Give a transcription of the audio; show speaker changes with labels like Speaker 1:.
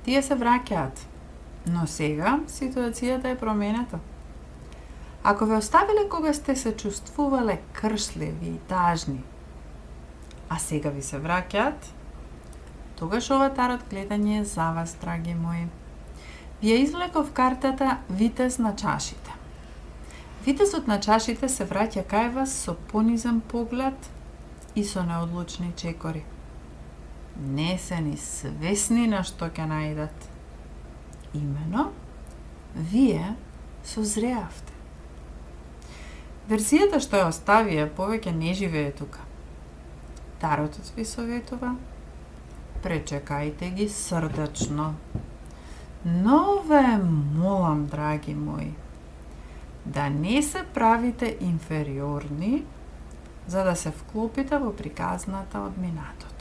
Speaker 1: Тие се враќаат, но сега ситуацијата е променета. Ако ве оставиле кога сте се чувствувале кршливи и тажни, а сега ви се враќаат, тогаш ова тарот гледање е за вас, драги мои. Ви ја извлеков картата Витез на чашите. Витезот на чашите се враќа кај вас со понизен поглед и со неодлучни чекори. Не се ни свесни на што ќе наидат. Имено, вие созреавте. Верзијата што ја оставија повеќе не живее тука. Таротот ви советува, пречекајте ги срдечно. Но ве молам, драги мои, да не се правите инфериорни за да се вклопите во приказната од минатото.